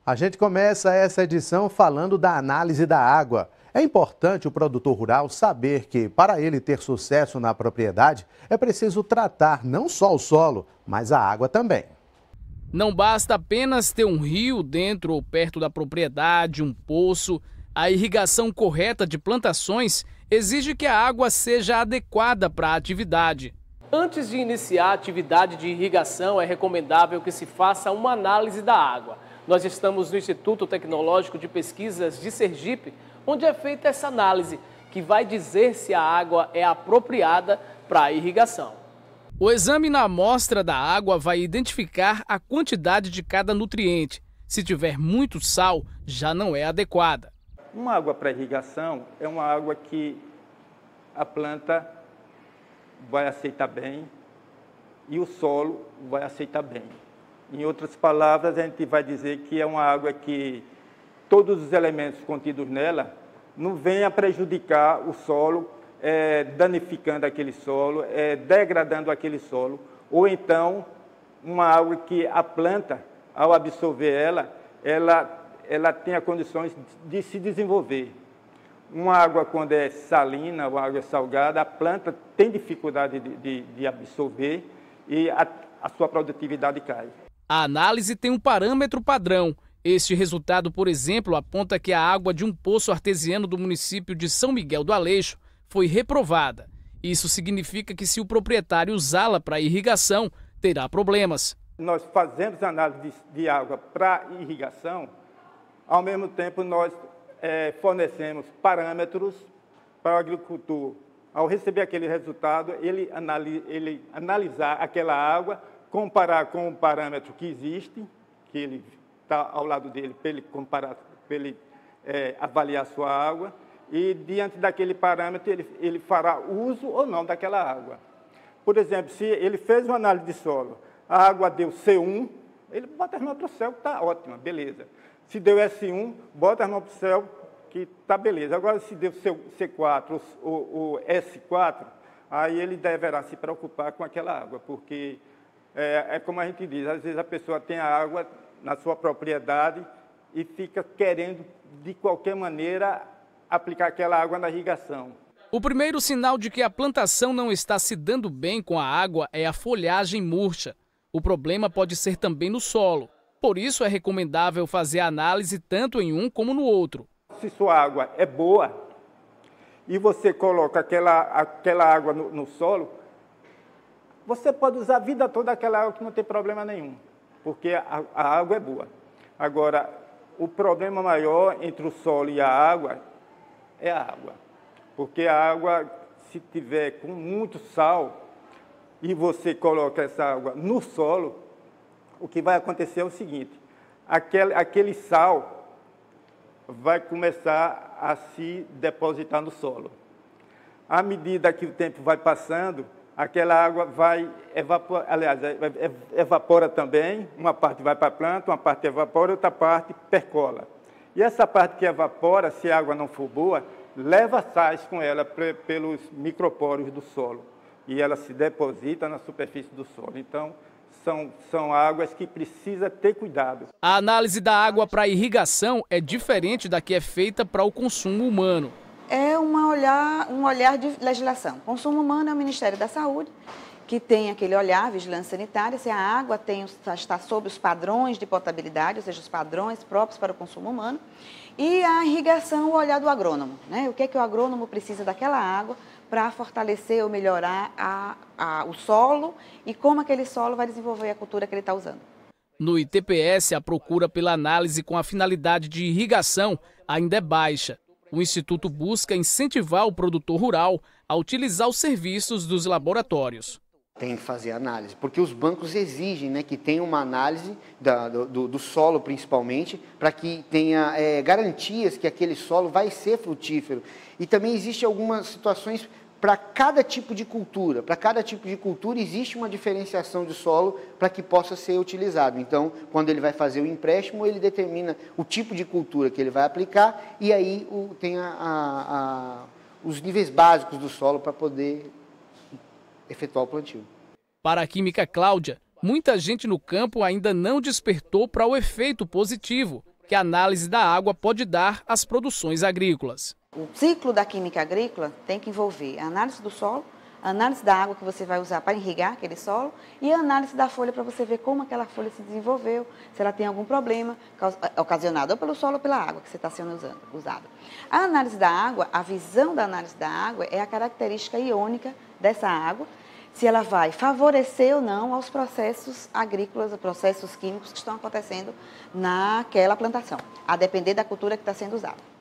A gente começa essa edição falando da análise da água. É importante o produtor rural saber que, para ele ter sucesso na propriedade, é preciso tratar não só o solo, mas a água também. Não basta apenas ter um rio dentro ou perto da propriedade, um poço. A irrigação correta de plantações exige que a água seja adequada para a atividade. Antes de iniciar a atividade de irrigação, é recomendável que se faça uma análise da água. Nós estamos no Instituto Tecnológico de Pesquisas de Sergipe, onde é feita essa análise, que vai dizer se a água é apropriada para a irrigação. O exame na amostra da água vai identificar a quantidade de cada nutriente. Se tiver muito sal, já não é adequada. Uma água para irrigação é uma água que a planta vai aceitar bem e o solo vai aceitar bem. Em outras palavras, a gente vai dizer que é uma água que todos os elementos contidos nela não venham a prejudicar o solo, danificando aquele solo, degradando aquele solo, ou então uma água que a planta, ao absorver ela tenha condições de se desenvolver. Uma água, quando é salina, uma água salgada, a planta tem dificuldade de absorver e a sua produtividade cai. A análise tem um parâmetro padrão. Este resultado, por exemplo, aponta que a água de um poço artesiano do município de São Miguel do Aleixo foi reprovada. Isso significa que, se o proprietário usá-la para irrigação, terá problemas. Nós fazemos análise de água para irrigação, ao mesmo tempo nós fornecemos parâmetros para o agricultor. Ao receber aquele resultado, ele analisar aquela água, comparar com o parâmetro que existe, que ele está ao lado dele, para ele comparar, para ele avaliar a sua água, e diante daquele parâmetro ele fará uso ou não daquela água. Por exemplo, se ele fez uma análise de solo, a água deu C1, ele bota as mãos para o céu, que está ótima, beleza. Se deu S1, bota as mãos para o céu, que está beleza. Agora, se deu C4 ou S4, aí ele deverá se preocupar com aquela água, porque é como a gente diz, às vezes a pessoa tem a água na sua propriedade e fica querendo, de qualquer maneira, aplicar aquela água na irrigação. O primeiro sinal de que a plantação não está se dando bem com a água é a folhagem murcha. O problema pode ser também no solo. Por isso, é recomendável fazer a análise tanto em um como no outro. Se sua água é boa e você coloca aquela água no solo, você pode usar a vida toda aquela água que não tem problema nenhum, porque a água é boa. Agora, o problema maior entre o solo e a água é a água. Porque a água, se tiver com muito sal e você coloca essa água no solo, o que vai acontecer é o seguinte: aquele sal vai começar a se depositar no solo. À medida que o tempo vai passando, aquela água vai evaporar, aliás, evapora também, uma parte vai para a planta, uma parte evapora, outra parte percola. E essa parte que evapora, se a água não for boa, leva sais com ela pelos microporos do solo e ela se deposita na superfície do solo. Então, são águas que precisa ter cuidado. A análise da água para irrigação é diferente da que é feita para o consumo humano. É um olhar de legislação. Consumo humano é o Ministério da Saúde, que tem aquele olhar, vigilância sanitária, se a água está sob os padrões de potabilidade, ou seja, os padrões próprios para o consumo humano. E a irrigação, o olhar do agrônomo, né? O que é que o agrônomo precisa daquela água para fortalecer ou melhorar o solo e como aquele solo vai desenvolver a cultura que ele está usando. No ITPS, a procura pela análise com a finalidade de irrigação ainda é baixa. O Instituto busca incentivar o produtor rural a utilizar os serviços dos laboratórios. Tem que fazer análise, porque os bancos exigem, né, que tenha uma análise do solo, principalmente, para que tenha garantias que aquele solo vai ser frutífero. E também existem algumas situações para cada tipo de cultura. Para cada tipo de cultura existe uma diferenciação de solo para que possa ser utilizado. Então, quando ele vai fazer o empréstimo, ele determina o tipo de cultura que ele vai aplicar e aí tem os níveis básicos do solo para poder efetuar o plantio. Para a química Cláudia, muita gente no campo ainda não despertou para o efeito positivo que a análise da água pode dar às produções agrícolas. O ciclo da química agrícola tem que envolver a análise do solo, a análise da água que você vai usar para irrigar aquele solo e a análise da folha para você ver como aquela folha se desenvolveu, se ela tem algum problema ocasionado ou pelo solo ou pela água que você está sendo usada. A análise da água, a visão da análise da água é a característica iônica dessa água, se ela vai favorecer ou não aos processos agrícolas, processos químicos que estão acontecendo naquela plantação, a depender da cultura que está sendo usada.